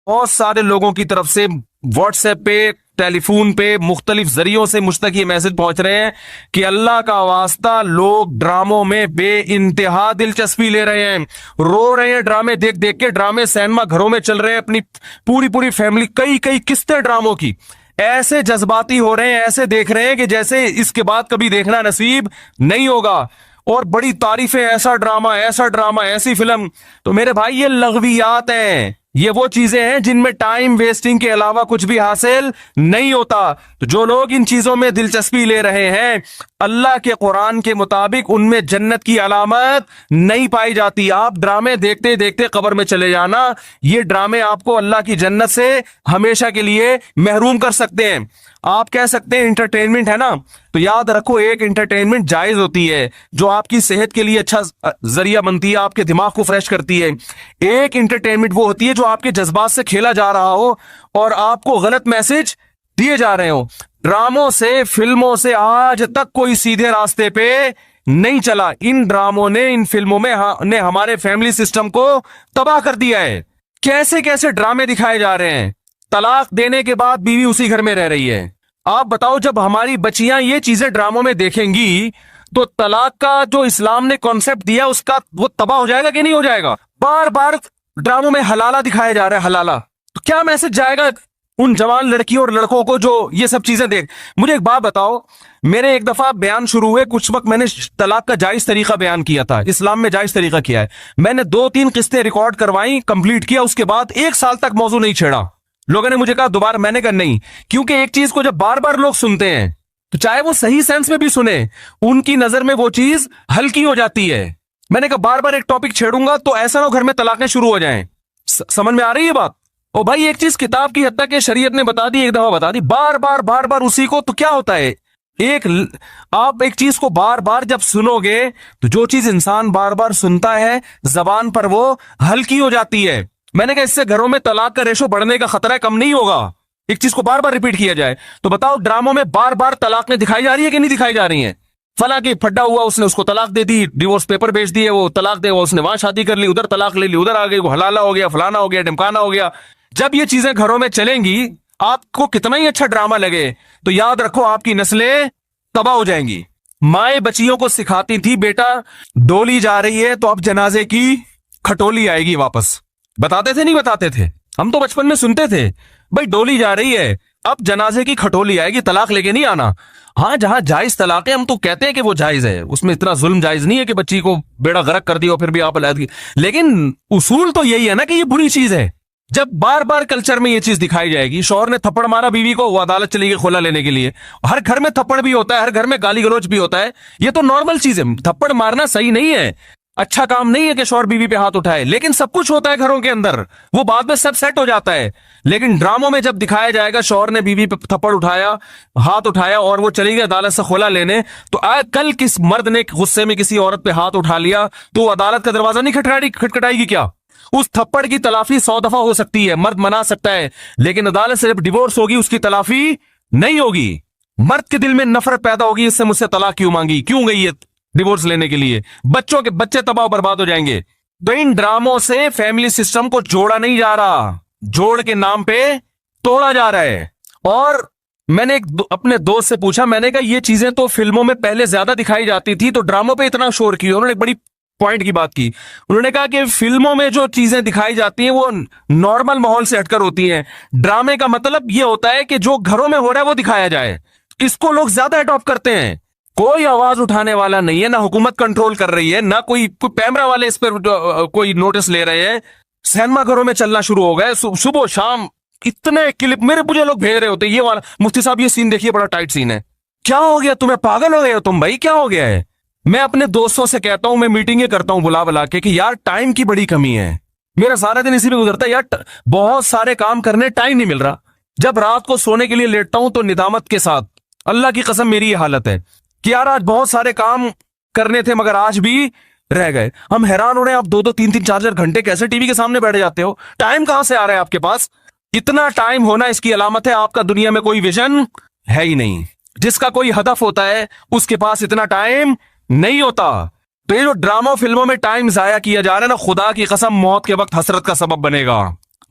बहुत सारे लोगों की तरफ से व्हाट्सएप पे, टेलीफोन पे, मुख्तलिफ जरियों से मुझ तक ये मैसेज पहुंच रहे हैं कि अल्लाह का वास्ता लोग ड्रामों में बे इंतहा दिलचस्पी ले रहे हैं, रो रहे हैं ड्रामे देख देख के। ड्रामे सिनेमा घरों में चल रहे हैं, अपनी पूरी पूरी फैमिली, कई कई किस्तें ड्रामों की, ऐसे जज्बाती हो रहे हैं, ऐसे देख रहे हैं कि जैसे इसके बाद कभी देखना नसीब नहीं होगा। और बड़ी तारीफें, ऐसा ड्रामा, ऐसी फिल्म। तो मेरे भाई ये लग़वियात हैं, ये वो चीजें हैं जिनमें टाइम वेस्टिंग के अलावा कुछ भी हासिल नहीं होता। तो जो लोग इन चीजों में दिलचस्पी ले रहे हैं, अल्लाह के कुरान के मुताबिक उनमें जन्नत की अलामत नहीं पाई जाती। आप ड्रामे देखते देखते कब्र में चले जाना, ये ड्रामे आपको अल्लाह की जन्नत से हमेशा के लिए महरूम कर सकते हैं। आप कह सकते हैं इंटरटेनमेंट है ना, तो याद रखो एक इंटरटेनमेंट जायज होती है जो आपकी सेहत के लिए अच्छा जरिया बनती है, आपके दिमाग को फ्रेश करती है। एक इंटरटेनमेंट वो होती है जो आपके जज्बात से खेला जा रहा हो और आपको गलत मैसेज दिए जा रहे हो। ड्रामों से, फिल्मों से आज तक कोई सीधे रास्ते पे नहीं चला। इन ड्रामों ने, इन फिल्मों में ने हमारे फैमिली सिस्टम को तबाह कर दिया है। कैसे कैसे ड्रामे दिखाए जा रहे हैं, तलाक देने के बाद बीवी उसी घर में रह रही है। आप बताओ, जब हमारी बच्चियां ये चीजें ड्रामों में देखेंगी तो तलाक का जो इस्लाम ने कॉन्सेप्ट दिया उसका वो तबाह हो जाएगा कि नहीं हो जाएगा। बार बार ड्रामों में हलाला दिखाया जा रहा है, हलाला। तो क्या मैसेज जाएगा उन जवान लड़कियों और लड़कों को जो ये सब चीजें देख। मुझे एक बात बताओ, मेरे एक दफा बयान शुरू हुए, कुछ वक्त मैंने तलाक का जायज तरीका बयान किया था, इस्लाम में जायज तरीका किया है। मैंने 2-3 किस्तें रिकॉर्ड करवाई, कंप्लीट किया, उसके बाद 1 साल तक मौजू नहीं छेड़ा। लोगों ने मुझे कहा दोबारा, मैंने कहा नहीं, क्योंकि एक चीज को जब बार बार लोग सुनते हैं तो चाहे वो सही सेंस में भी सुने, उनकी नजर में वो चीज हल्की हो जाती है। मैंने कहा बार बार एक टॉपिक छेड़ूंगा तो ऐसा ना घर में तलाकें शुरू हो जाएं। समझ में आ रही है बात? ओ भाई, एक चीज किताब की हद तक के शरीयत ने बता दी, एक दफा बता दी, बार बार उसी को, तो क्या होता है, आप एक चीज को बार बार जब सुनोगे तो जो चीज इंसान बार बार सुनता है जबान पर वो हल्की हो जाती है। मैंने कहा इससे घरों में तलाक का रेशो बढ़ने का खतरा कम नहीं होगा, एक चीज को बार बार रिपीट किया जाए। तो बताओ, ड्रामों में बार बार तलाक दिखाई जा रही है कि नहीं दिखाई जा रही है? फला की फड्डा हुआ, उसने उसको तलाक दे दी, डिवोर्स पेपर भेज दिए, वो तलाक दे, उसने वहां शादी कर ली, उधर तलाक ले ली, उधर आ गई, वो हलाला हो गया, फलाना हो गया, ढिमकाना हो गया। जब ये चीजें घरों में चलेंगी, आपको कितना ही अच्छा ड्रामा लगे, तो याद रखो आपकी नस्लें तबाह हो जाएंगी। माए बच्चियों को सिखाती थी, बेटा डोली जा रही है तो अब जनाजे की खटोली आएगी वापस। बताते थे नहीं बताते थे? हम तो बचपन में सुनते थे, भाई डोली जा रही है अब जनाजे की खटोली आएगी, तलाक लेके नहीं आना। हाँ, जहां जायज तलाक है हम तो कहते हैं कि वो जायज है, उसमें इतना जुल्म जायज नहीं है कि बच्ची को बेड़ा गर्क कर दिया फिर भी आप अलग। लेकिन उसूल तो यही है ना कि ये बुरी चीज है। जब बार बार कल्चर में ये चीज दिखाई जाएगी, शौहर ने थप्पड़ मारा बीवी को, वो अदालत चली गई खुला लेने के लिए। हर घर में थप्पड़ भी होता है, हर घर में गाली गलौज भी होता है, ये तो नॉर्मल चीज है। थप्पड़ मारना सही नहीं है, अच्छा काम नहीं है कि शौहर बीवी पे हाथ उठाए, लेकिन सब कुछ होता है घरों के अंदर, वो बाद में सब सेट हो जाता है। लेकिन ड्रामों में जब दिखाया जाएगा शौहर ने बीवी पे थप्पड़ उठाया, हाथ उठाया और वो चली गई अदालत से खुला लेने, तो कल किस मर्द ने गुस्से में किसी औरत पे हाथ उठा लिया तो अदालत का दरवाजा नहीं खटखटाएगी क्या? उस थप्पड़ की तलाफी 100 दफा हो सकती है, मर्द मना सकता है, लेकिन अदालत से जब डिवोर्स होगी उसकी तलाफी नहीं होगी। मर्द के दिल में नफरत पैदा होगी, इससे मुझसे तलाक क्यों मांगी, क्यों गई है डिवोर्स लेने के लिए, बच्चे तबाह बर्बाद हो जाएंगे। तो इन ड्रामों से फैमिली सिस्टम को जोड़ा नहीं जा रहा, जोड़ के नाम पे तोड़ा जा रहा है। और मैंने अपने दोस्त से पूछा, मैंने कहा ये चीजें तो फिल्मों में पहले ज्यादा दिखाई जाती थी, तो ड्रामों पे इतना शोर क्यों? उन्होंने एक बड़ी पॉइंट की बात की। उन्होंने कहा कि फिल्मों में जो चीजें दिखाई जाती हैं वो नॉर्मल माहौल से हटकर होती हैं। ड्रामे का मतलब ये होता है कि जो घरों में हो रहा है वो दिखाया जाए, इसको लोग ज्यादा अडॉप्ट करते हैं। कोई आवाज उठाने वाला नहीं है, ना हुकूमत कंट्रोल कर रही है, ना कोई कैमरा वाले इस पर कोई नोटिस ले रहे हैं। सिनेमा घरों में चलना शुरू हो गए, सुबह शाम इतने क्लिप मुझे लोग भेज रहे होते, ये वाला मुफ्ती साहब ये सीन देखिए, बड़ा टाइट सीन है। क्या हो गया तुम्हें, पागल हो गए हो तुम भाई, क्या हो गया है? मैं अपने दोस्तों से कहता हूं, मैं मीटिंगें करता हूं बुला बुला के कि यार टाइम की बड़ी कमी है, मेरा सारा दिन इसी में गुजरता है यार, बहुत सारे काम करने टाइम नहीं मिल रहा। जब रात को सोने के लिए लेटता हूं तो निदामत के साथ, अल्लाह की कसम मेरी ये हालत है कि यार आज बहुत सारे काम करने थे मगर आज भी रह गए। हम हैरान हो रहे हैं, आप 2-2, 3-3, 4-4 घंटे कैसे टीवी के सामने बैठ जाते हो? टाइम कहां से आ रहा है आपके पास? इतना टाइम होना इसकी अलामत है आपका दुनिया में कोई विजन है ही नहीं। जिसका कोई हदफ होता है उसके पास इतना टाइम नहीं होता। तो ये जो ड्रामा फिल्मों में टाइम जाया किया जा रहा है ना, खुदा की कसम मौत के वक्त हसरत का सबब बनेगा,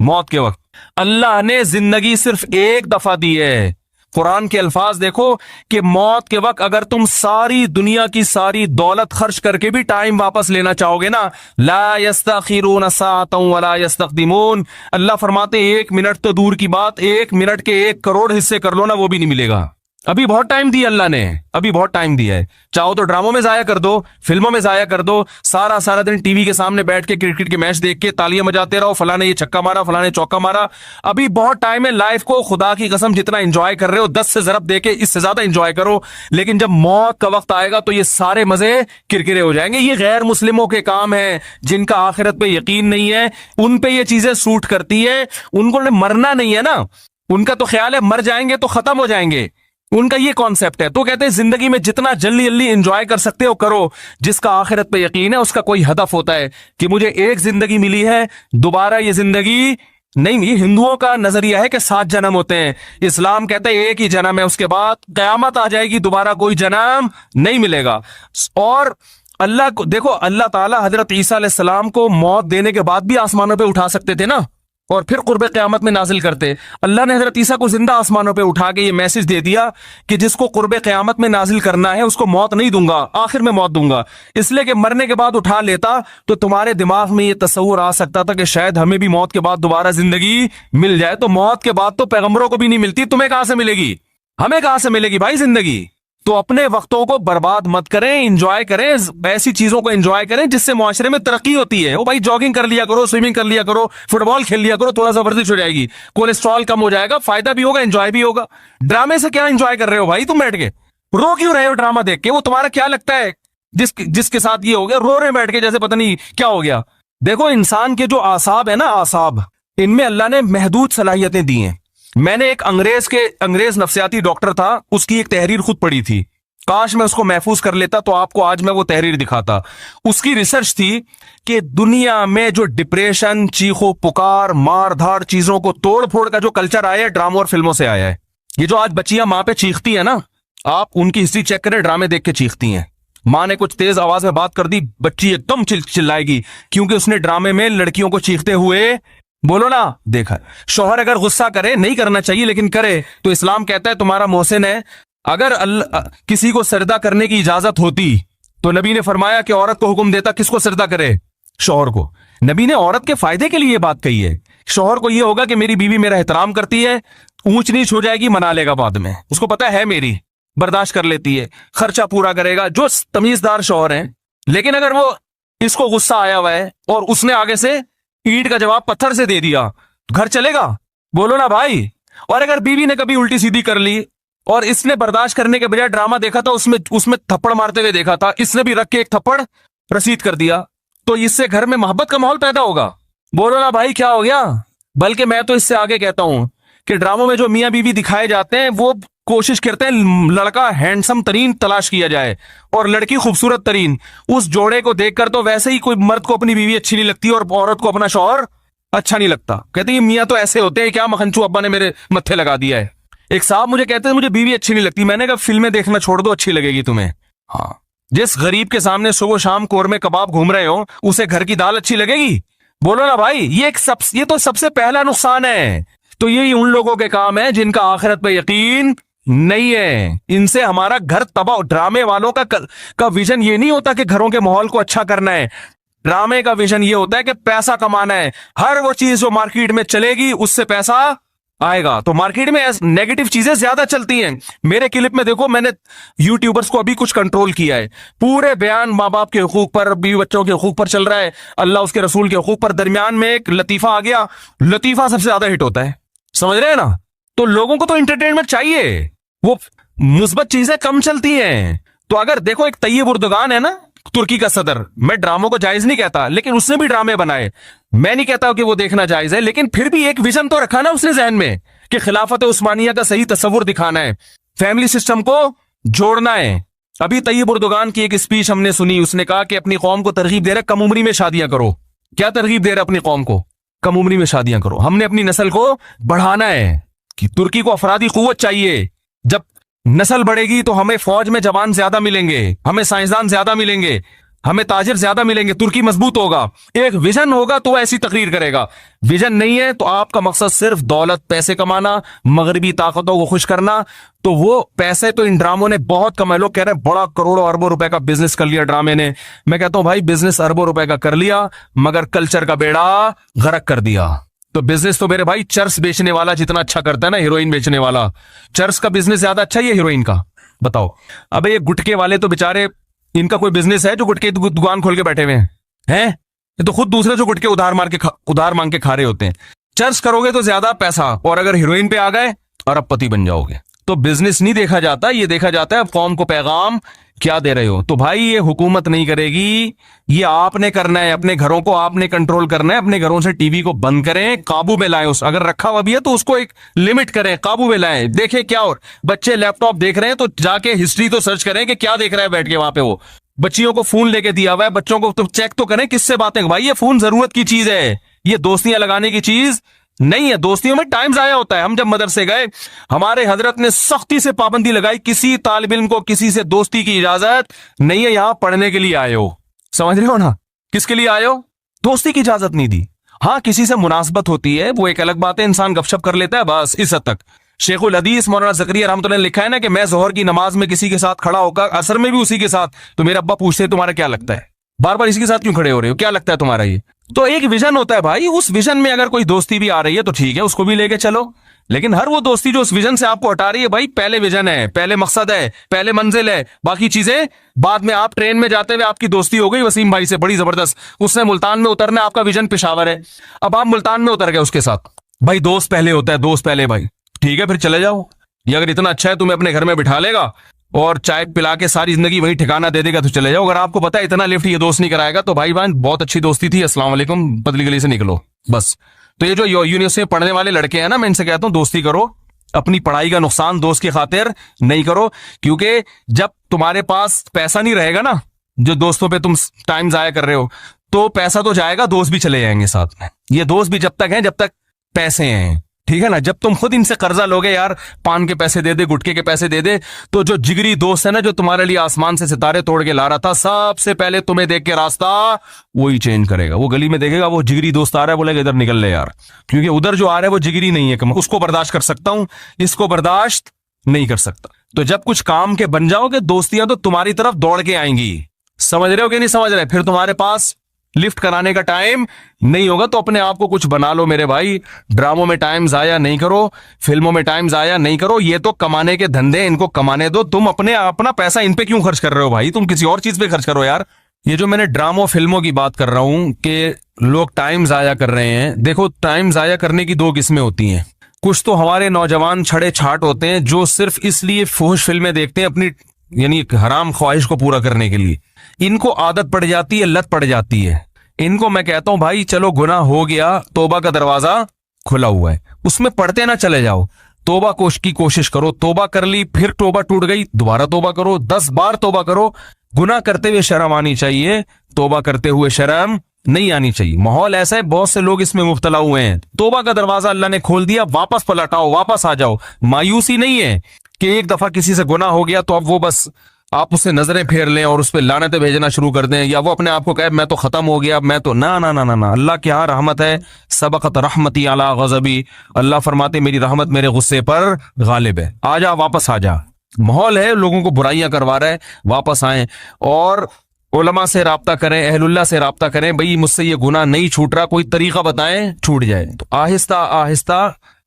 मौत के वक्त। अल्लाह ने जिंदगी सिर्फ एक दफा दी है। कुरान के अल्फाज देखो कि मौत के वक्त अगर तुम सारी दुनिया की सारी दौलत खर्च करके भी टाइम वापस लेना चाहोगे ना, ला यस्तखिरून साअतन वला यस्तक़दिमून, अल्लाह फरमाते 1 मिनट तो दूर की बात, 1 मिनट के 1 करोड़ हिस्से कर लो ना, वो भी नहीं मिलेगा। अभी बहुत टाइम दिया अल्लाह ने, अभी बहुत टाइम दिया है। चाहो तो ड्रामों में जाया कर दो, फिल्मों में जाया कर दो, सारा सारा दिन टीवी के सामने बैठ के क्रिकेट के मैच देख के तालियां बजाते रहो, फलाने ये छक्का मारा, फलाने चौका मारा। अभी बहुत टाइम है, लाइफ को खुदा की कसम जितना एंजॉय कर रहे हो 10 से ज़रब देके इससे ज्यादा एंजॉय करो। लेकिन जब मौत का वक्त आएगा तो ये सारे मजे किरकिरे हो जाएंगे। ये गैर मुस्लिमों के काम है, जिनका आखिरत पे यकीन नहीं है, उन पे ये चीजें सूट करती है। उनको मरना नहीं है ना, उनका तो ख्याल है मर जाएंगे तो खत्म हो जाएंगे, उनका ये कॉन्सेप्ट है। तो कहते हैं जिंदगी में जितना जल्दी जल्दी एंजॉय कर सकते हो करो। जिसका आखिरत पे यकीन है उसका कोई हदफ होता है कि मुझे एक जिंदगी मिली है, दोबारा ये जिंदगी नहीं। ये हिंदुओं का नजरिया है कि 7 जन्म होते हैं, इस्लाम कहता है एक ही जन्म है, उसके बाद कयामत आ जाएगी, दोबारा कोई जन्म नहीं मिलेगा। और अल्लाह को देखो, अल्लाह ताला हजरत ईसा अलैहिस्सलाम को मौत देने के बाद भी आसमानों पे उठा सकते थे ना, और फिर कुर्बे क़यामत में नाजिल करते। अल्लाह ने हजरत ईसा को जिंदा आसमानों पे उठा के ये मैसेज दे दिया कि जिसको कुर्बे क़यामत में नाजिल करना है उसको मौत नहीं दूंगा, आखिर में मौत दूंगा। इसलिए कि मरने के बाद उठा लेता तो तुम्हारे दिमाग में ये तस्वुर आ सकता था कि शायद हमें भी मौत के बाद दोबारा जिंदगी मिल जाए। तो मौत के बाद तो पैगंबरों को भी नहीं मिलती, तुम्हें कहां से मिलेगी, हमें कहां से मिलेगी भाई जिंदगी। तो अपने वक्तों को बर्बाद मत करें, एंजॉय करें, ऐसी चीजों को एंजॉय करें जिससे मुआशरे में तरक्की होती है। ओ भाई जॉगिंग कर लिया करो, स्विमिंग कर लिया करो, फुटबॉल खेल लिया करो, थोड़ा सा वर्जिश हो जाएगी, कोलेस्ट्रॉल कम हो जाएगा, फायदा भी होगा, एंजॉय भी होगा। ड्रामे से क्या एंजॉय कर रहे हो भाई तुम बैठ के, रो क्यों रहे हो ड्रामा देख के? वो तुम्हारा क्या लगता है जिसके साथ ये हो गया, रो रहे बैठ के जैसे पता नहीं क्या हो गया। देखो इंसान के जो आसाब है ना, आसाब, इनमें अल्लाह ने महदूद सलाहियतें दी हैं। मैंने एक अंग्रेज नफ्सियाती डॉक्टर था, उसकी एक तहरीर खुद पढ़ी थी, काश मैं उसको महफूज कर लेता तो आपको आज मैं वो तहरीर दिखाता। उसकी रिसर्च थी कि दुनिया में जो डिप्रेशन, चीखो पुकार, मार धाड़, चीजों को तोड़ फोड़ का जो कल्चर आया है, ड्रामों और फिल्मों से आया है। ये जो आज बच्चियां माँ पे चीखती है ना, आप उनकी हिस्ट्री चेक करें, ड्रामे देख के चीखती हैं। माँ ने कुछ तेज आवाज में बात कर दी, बच्ची एकदम चिल्लाएगी क्योंकि उसने ड्रामे में लड़कियों को चीखते हुए बोलो ना देखा। शौहर अगर गुस्सा करे, नहीं करना चाहिए लेकिन करे, तो इस्लाम कहता है तुम्हारा मोहसिन है। अगर किसी को सजदा करने की इजाजत होती तो नबी ने फरमाया कि औरत को हुक्म देता किसको सजदा करे, शौहर को। नबी ने औरत के फायदे के लिए यह बात कही है। शौहर को यह होगा कि मेरी बीवी मेरा एहतराम करती है, ऊंच नीच हो जाएगी मना लेगा बाद में, उसको पता है मेरी, बर्दाश्त कर लेती है, खर्चा पूरा करेगा, जो तमीजदार शौहर है। लेकिन अगर वो इसको गुस्सा आया हुआ है और उसने आगे से ईंट का जवाब पत्थर से दे दिया, घर चलेगा? बोलो ना भाई। और अगर बीवी ने कभी उल्टी सीधी कर ली और इसने बर्दाश्त करने के बजाय ड्रामा देखा था, उसमें थप्पड़ मारते हुए देखा था, इसने भी रख के एक थप्पड़ रसीद कर दिया, तो इससे घर में मोहब्बत का माहौल पैदा होगा? बोलो ना भाई क्या हो गया। बल्कि मैं तो इससे आगे कहता हूं कि ड्रामों में जो मियां बीवी दिखाए जाते हैं वो कोशिश करते हैं लड़का हैंडसम तरीन तलाश किया जाए और लड़की खूबसूरत तरीन। उस जोड़े को देखकर तो वैसे ही कोई मर्द को अपनी बीवी अच्छी नहीं लगती और औरत को अपना शौहर अच्छा नहीं लगता। कहते हैं मियां तो ऐसे होते हैं, क्या मखनचू अब्बा ने मेरे मत्थे लगा दिया है। एक साहब मुझे कहते हैं मुझे बीवी अच्छी नहीं लगती, मैंने कहा फिल्में देखना छोड़ दो, अच्छी लगेगी तुम्हें। हाँ, जिस गरीब के सामने सुबह शाम कोरमे कबाब घूम रहे हो उसे घर की दाल अच्छी लगेगी? बोलो ना भाई। ये तो सबसे पहला नुकसान है। तो यही उन लोगों के काम है जिनका आखिरत पे यकीन नहीं है, इनसे हमारा घर तबाह। ड्रामे वालों का विजन ये नहीं होता कि घरों के माहौल को अच्छा करना है, ड्रामे का विजन ये होता है कि पैसा कमाना है। हर वो चीज जो मार्केट में चलेगी उससे पैसा आएगा। तो मार्केट में नेगेटिव चीजें ज्यादा चलती हैं। मेरे क्लिप में देखो, मैंने यूट्यूबर्स को अभी कुछ कंट्रोल किया है, पूरे बयान माँ बाप के हुकूक पर, बीवी बच्चों के हुकूक पर चल रहा है, अल्लाह उसके रसूल के हुकूक पर। दरमियान में एक लतीफा आ गया, लतीफा सबसे ज्यादा हिट होता है, समझ रहे हैं ना। तो लोगों को तो एंटरटेनमेंट चाहिए, वो मुस्बत चीजें कम चलती हैं। तो अगर देखो एक तैयब उर्दुगान है ना, तुर्की का सदर, मैं ड्रामों को जायज नहीं कहता लेकिन उसने भी ड्रामे बनाए, मैं नहीं कहता कि वो देखना जायज है, लेकिन फिर भी एक विजन तो रखा ना उसने जहन में कि खिलाफत उस्मानिया का सही तस्वुर दिखाना है, फैमिली सिस्टम को जोड़ना है। अभी तैयब उर्दुगान की एक स्पीच हमने सुनी, उसने कहा कि अपनी कौम को तरगीब दे रहे कम उम्री में शादियां करो। क्या तरगीब दे रहे अपनी कौम को? कम उम्री में शादियां करो। हमने अपनी नस्ल को बढ़ाना है कि तुर्की को अफरादी कुव्वत चाहिए। जब नस्ल बढ़ेगी तो हमें फौज में जवान ज्यादा मिलेंगे, हमें साइंसदान ज्यादा मिलेंगे, हमें ताजिर ज्यादा मिलेंगे, तुर्की मजबूत होगा। एक विजन होगा तो ऐसी तकरीर करेगा। विजन नहीं है तो आपका मकसद सिर्फ दौलत, पैसे कमाना, मगरबी ताकतों को खुश करना, तो वो पैसे तो इन ड्रामों ने बहुत कमाए। लोग कह रहे हैं बड़ा करोड़ों अरबों रुपए का बिजनेस कर लिया ड्रामे ने। मैं कहता हूं भाई बिजनेस अरबों रुपए का कर लिया, मगर कल्चर का बेड़ा गर्क कर दिया। तो बिजनेस तो मेरे भाई चर्स बेचने वाला जितना अच्छा करता है ना, हीरोइन बेचने वाला, चर्स का बिजनेस ज्यादा अच्छा है या हीरोइन का? बताओ। अबे ये गुटके वाले तो बेचारे, इनका कोई बिजनेस है जो गुटके की दुकान खोल के बैठे हुए हैं? ये तो खुद दूसरे जो गुटके उधार मांग के खा रहे होते हैं। चर्च करोगे तो ज्यादा पैसा, और अगर हीरोइन पे आ गए अरबपति बन जाओगे। तो बिजनेस नहीं देखा जाता, ये देखा जाता है अब कौम को पैगाम क्या दे रहे हो। तो भाई ये हुकूमत नहीं करेगी, ये आपने करना है। अपने घरों को आपने कंट्रोल करना है। अपने घरों से टीवी को बंद करें, काबू में लाएं। उस अगर रखा हुआ भी है तो उसको एक लिमिट करें, काबू में लाएं। देखें क्या, और बच्चे लैपटॉप देख रहे हैं तो जाके हिस्ट्री तो सर्च करें कि क्या देख रहा है बैठ के वहां पे वो। बच्चियों को फोन लेके दिया हुआ है, बच्चों को तो चेक तो करें किससे बातें। भाई ये फोन जरूरत की चीज है, ये दोस्तियां लगाने की चीज नहीं है। दोस्तियों में टाइम जाया होता है। हम जब मदरसे गए, हमारे हजरत ने सख्ती से पाबंदी लगाई, किसी तालिब इल्म को किसी से दोस्ती की इजाजत नहीं है। यहां पढ़ने के लिए आए हो, समझ रहे हो ना, किसके लिए आए हो? दोस्ती की इजाजत नहीं दी। हाँ, किसी से मुनासबत होती है, वो एक अलग बात है, इंसान गपशप कर लेता है, बस इस हद तक। शेखुल हदीस मौलाना ज़करिया रहमतुल्लाह ने लिखा है ना कि मैं जोहर की नमाज में किसी के साथ खड़ा होकर, असर में भी उसी के साथ, तो मेरे अब्बा पूछते हैं तुम्हारा क्या लगता है, बार बार इसी के साथ क्यों खड़े हो रहे हो, क्या लगता है तुम्हारा? ये तो एक विजन होता है भाई। उस विजन में अगर कोई दोस्ती भी आ रही है तो ठीक है, उसको भी लेके चलो। लेकिन हर वो दोस्ती जो उस विजन से आपको हटा रही है, भाई पहले विजन है, पहले मकसद है, पहले मंजिल है, बाकी चीजें बाद में। आप ट्रेन में जाते हुए आपकी दोस्ती हो गई वसीम भाई से बड़ी जबरदस्त, उसने मुल्तान में उतरना, आपका विजन पेशावर है, अब आप मुल्तान में उतर गए उसके साथ। भाई दोस्त पहले होता है, दोस्त पहले भाई, ठीक है फिर चले जाओ। ये अगर इतना अच्छा है तुम्हें अपने घर में बिठा लेगा और चाय पिला के सारी जिंदगी वही ठिकाना दे देगा तो चले जाओ। अगर आपको पता है इतना लिफ्ट ये दोस्त नहीं कराएगा तो भाई बहन बहुत अच्छी दोस्ती थी, अस्सलाम वालेकुम, पतली गली से निकलो बस। तो ये जो यूनिवर्सिटी में पढ़ने वाले लड़के हैं ना, मैं इनसे कहता हूं दोस्ती करो, अपनी पढ़ाई का नुकसान दोस्त की खातिर नहीं करो। क्योंकि जब तुम्हारे पास पैसा नहीं रहेगा ना, जो दोस्तों पे तुम टाइम जाया कर रहे हो, तो पैसा तो जाएगा, दोस्त भी चले जाएंगे साथ में। ये दोस्त भी जब तक हैं जब तक पैसे हैं, ठीक है ना। जब तुम खुद इनसे कर्जा लोगे, यार पान के पैसे दे दे, गुटके के पैसे दे दे, तो जो जिगरी दोस्त है ना, जो तुम्हारे लिए आसमान से सितारे तोड़ के ला रहा था, सबसे पहले तुम्हें देख के रास्ता वही चेंज करेगा। वो गली में देखेगा वो जिगरी दोस्त आ रहा है, बोलेगा इधर निकल ले यार, क्योंकि उधर जो आ रहा है वो जिगरी नहीं है, उसको बर्दाश्त कर सकता हूं, इसको बर्दाश्त नहीं कर सकता। तो जब कुछ काम के बन जाओगे, दोस्तियां तो तुम्हारी तरफ दौड़ के आएंगी। समझ रहे हो कि नहीं समझ रहे? फिर तुम्हारे पास लिफ्ट कराने का टाइम नहीं होगा। तो अपने आप को कुछ बना लो मेरे भाई। ड्रामों में टाइम जाया नहीं करो, फिल्मों में टाइम जाया नहीं करो। ये तो कमाने के धंधे, इनको कमाने दो। तुम अपना पैसा इन पे क्यों खर्च कर रहे हो भाई? तुम किसी और चीज पे खर्च करो यार। ये जो मैंने ड्रामों फिल्मों की बात कर रहा हूं कि लोग टाइम जाया कर रहे हैं, देखो टाइम जाया करने की दो किस्में होती हैं। कुछ तो हमारे नौजवान छड़े छाट होते हैं जो सिर्फ इसलिए फुहश फिल्में देखते हैं अपनी यानी हराम ख्वाहिश को पूरा करने के लिए। इनको आदत पड़ जाती है, लत पड़ जाती है। इनको मैं कहता हूं भाई चलो गुनाह हो गया, तौबा का दरवाजा खुला हुआ है, उसमें पढ़ते ना चले जाओ। तौबा की कोशिश करो। तौबा कर ली, फिर तौबा टूट गई, दोबारा तौबा करो, 10 बार तौबा करो। गुनाह करते हुए शर्म आनी चाहिए, तौबा करते हुए शर्म नहीं आनी चाहिए। माहौल ऐसा है, बहुत से लोग इसमें मुब्तला हुए हैं। तौबा का दरवाजा अल्लाह ने खोल दिया, वापस पलटाओ, वापस आ जाओ। मायूसी नहीं है कि एक दफा किसी से गुनाह हो गया तो अब वो बस आप उससे नजरें फेर लें और उस पर लानतें भेजना शुरू कर दें, या वो अपने आप को कहे मैं तो खत्म हो गया, मैं तो ना ना ना ना ना। अल्लाह की यहाँ रहमत है, सबक़त रहमती अला गज़बी। अल्लाह फरमाते मेरी रहमत मेरे गुस्से पर गालिब है। आ जा, वापस आ जा। माहौल है, लोगों को बुराइयां करवा रहा है, वापस आए और उलमा से राब्ता करें, अहलुल्लाह से राब्ता करें। भाई मुझसे ये गुनाह नहीं छूट रहा, कोई तरीका बताएं छूट जाए। तो आहिस्ता आहिस्ता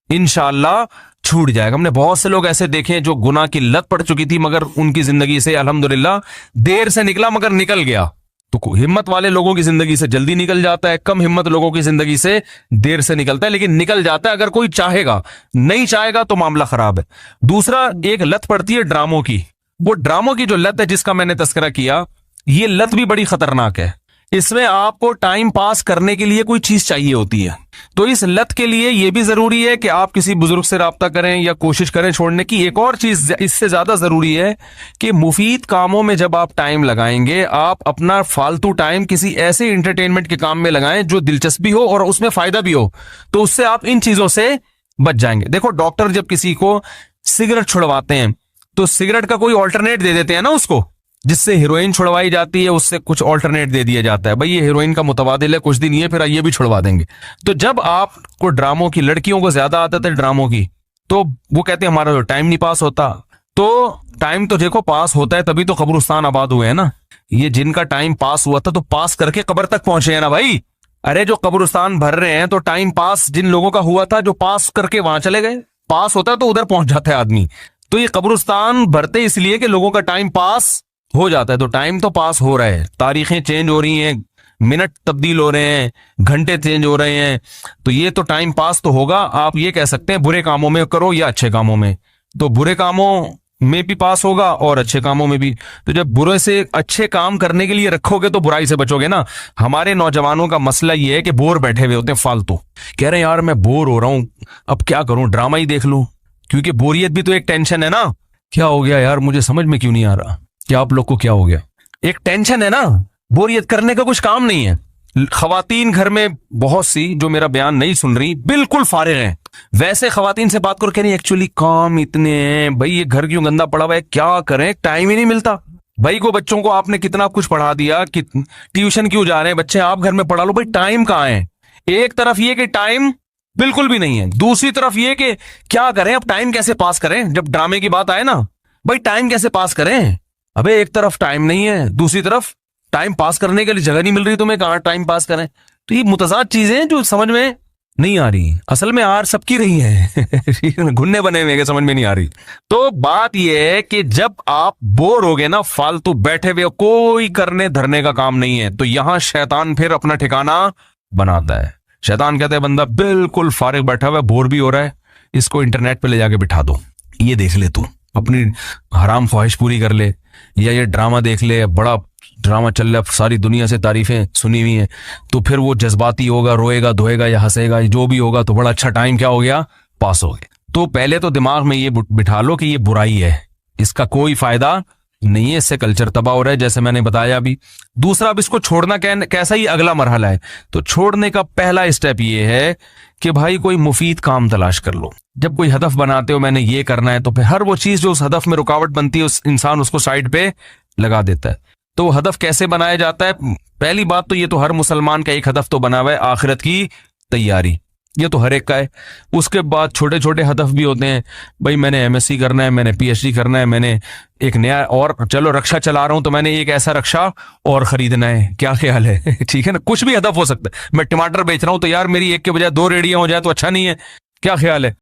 इंशाअल्लाह छूट जाएगा। हमने बहुत से लोग ऐसे देखे हैं जो गुनाह की लत पड़ चुकी थी, मगर उनकी जिंदगी से अल्हम्दुलिल्लाह देर से निकला मगर निकल गया। तो हिम्मत वाले लोगों की जिंदगी से जल्दी निकल जाता है, कम हिम्मत लोगों की जिंदगी से देर से निकलता है, लेकिन निकल जाता है अगर कोई चाहेगा। नहीं चाहेगा तो मामला खराब है। दूसरा, एक लत पड़ती है ड्रामों की। वो ड्रामों की जो लत है जिसका मैंने तस्करा किया, ये लत भी बड़ी खतरनाक है। इसमें आपको टाइम पास करने के लिए कोई चीज चाहिए होती है। तो इस लत के लिए यह भी जरूरी है कि आप किसी बुजुर्ग से राब्ता करें या कोशिश करें छोड़ने की। एक और चीज इससे ज्यादा जरूरी है कि मुफीद कामों में जब आप टाइम लगाएंगे, आप अपना फालतू टाइम किसी ऐसे एंटरटेनमेंट के काम में लगाएं जो दिलचस्पी हो और उसमें फायदा भी हो, तो उससे आप इन चीजों से बच जाएंगे। देखो डॉक्टर जब किसी को सिगरेट छुड़वाते हैं तो सिगरेट का कोई ऑल्टरनेट दे देते हैं ना उसको, जिससे हीरोइन छुड़वाई जाती है उससे कुछ ऑल्टरनेट दे दिया जाता है, भाई ये हीरोइन का मुतबादिल है, कुछ दिन ये फिर ये भी छुड़वा देंगे। तो जब आपको ड्रामों की, लड़कियों को ज्यादा आदत है ड्रामों की, तो वो कहते हैं हमारा तो टाइम नहीं पास होता। तो टाइम तो देखो पास होता है तभी तो कब्रिस्तान आबाद हुए हैं ना। ये जिनका टाइम पास हुआ था तो पास करके कब्र तक पहुंचे हैं ना भाई। अरे जो कब्रिस्तान भर रहे हैं तो टाइम पास जिन लोगों का हुआ था, जो पास करके वहां चले गए। पास होता है तो उधर पहुंच जाता है आदमी। तो ये कब्रिस्तान भरते इसलिए कि लोगों का टाइम पास हो जाता है। तो टाइम तो पास हो रहा है, तारीखें चेंज हो रही हैं, मिनट तब्दील हो रहे हैं, घंटे चेंज हो रहे हैं। तो ये तो टाइम पास तो होगा। आप ये कह सकते हैं बुरे कामों में करो या अच्छे कामों में, तो बुरे कामों में भी पास होगा और अच्छे कामों में भी। तो जब बुरे से अच्छे काम करने के लिए रखोगे तो बुराई से बचोगे ना। हमारे नौजवानों का मसला ये है कि बोर बैठे हुए होते हैं फालतू, कह रहे हैं यार मैं बोर हो रहा हूं, अब क्या करूं, ड्रामा ही देख लूं। क्योंकि बोरियत भी तो एक टेंशन है ना। क्या हो गया यार, मुझे समझ में क्यों नहीं आ रहा कि आप लोग को क्या हो गया। एक टेंशन है ना, बोरियत करने का कुछ काम नहीं है। खवातीन घर में बहुत सी जो मेरा बयान नहीं सुन रही, बिल्कुल फारिग हैं। वैसे खवातीन से बात करो, कह रही एक्चुअली काम इतने हैं भाई, ये घर क्यों गंदा पड़ा हुआ है, क्या करें, टाइम ही नहीं मिलता। भाई को बच्चों को आपने कितना कुछ पढ़ा दिया कि ट्यूशन क्यों जा रहे हैं बच्चे, आप घर में पढ़ा लो। भाई टाइम कहाँ है। एक तरफ ये कि टाइम बिल्कुल भी नहीं है, दूसरी तरफ ये कि क्या करें, अब टाइम कैसे पास करें। जब ड्रामे की बात आए ना, भाई टाइम कैसे पास करें। अबे एक तरफ टाइम नहीं है, दूसरी तरफ टाइम पास करने के लिए जगह नहीं मिल रही, तुम्हें कहां टाइम पास करें। तो ये मुतजाद चीजें जो समझ में नहीं आ रही, असल में आर सबकी रही है घुन्ने बने हुए समझ में नहीं आ रही। तो बात यह है कि जब आप बोर हो गए ना, फालतू बैठे हुए, कोई करने धरने का काम नहीं है, तो यहां शैतान फिर अपना ठिकाना बनाता है। शैतान कहते हैं बंदा बिल्कुल फारिग बैठा हुआ है, बोर भी हो रहा है, इसको इंटरनेट पे ले जाके बिठा दो, ये देख ले तू, अपनी हराम ख्वाहिश पूरी कर ले, या ये ड्रामा देख ले, बड़ा ड्रामा चल रहा है, सारी दुनिया से तारीफें सुनी हुई हैं। तो फिर वो जज्बाती होगा, रोएगा धोएगा या हंसेगा, जो भी होगा, तो बड़ा अच्छा टाइम क्या हो गया, पास हो गया। तो पहले तो दिमाग में ये बिठा लो कि ये बुराई है, इसका कोई फायदा नहीं है, इससे कल्चर तबाह हो रहा है, जैसे मैंने बताया अभी। दूसरा, अब इसको छोड़ना कैसा ही अगला मरहला है। तो छोड़ने का पहला स्टेप ये है कि भाई कोई मुफीद काम तलाश कर लो। जब कोई हदफ बनाते हो मैंने ये करना है, तो फिर हर वो चीज जो उस हदफ में रुकावट बनती है, उस इंसान उसको साइड पे लगा देता है। तो वो हदफ कैसे बनाया जाता है। पहली बात तो ये तो हर मुसलमान का एक हदफ तो बना हुआ है, आखिरत की तैयारी, ये तो हर एक का है। उसके बाद छोटे छोटे हदफ भी होते हैं, भाई मैंने एमएससी करना है, मैंने पीएचडी करना है, मैंने एक नया, और चलो रक्षा चला रहा हूं तो मैंने एक ऐसा रक्षा और खरीदना है, क्या ख्याल है ठीक है ना, कुछ भी हदफ हो सकता है। मैं टमाटर बेच रहा हूं तो यार मेरी एक के बजाय 2 रेडियां हो जाए तो अच्छा नहीं है, क्या ख्याल है।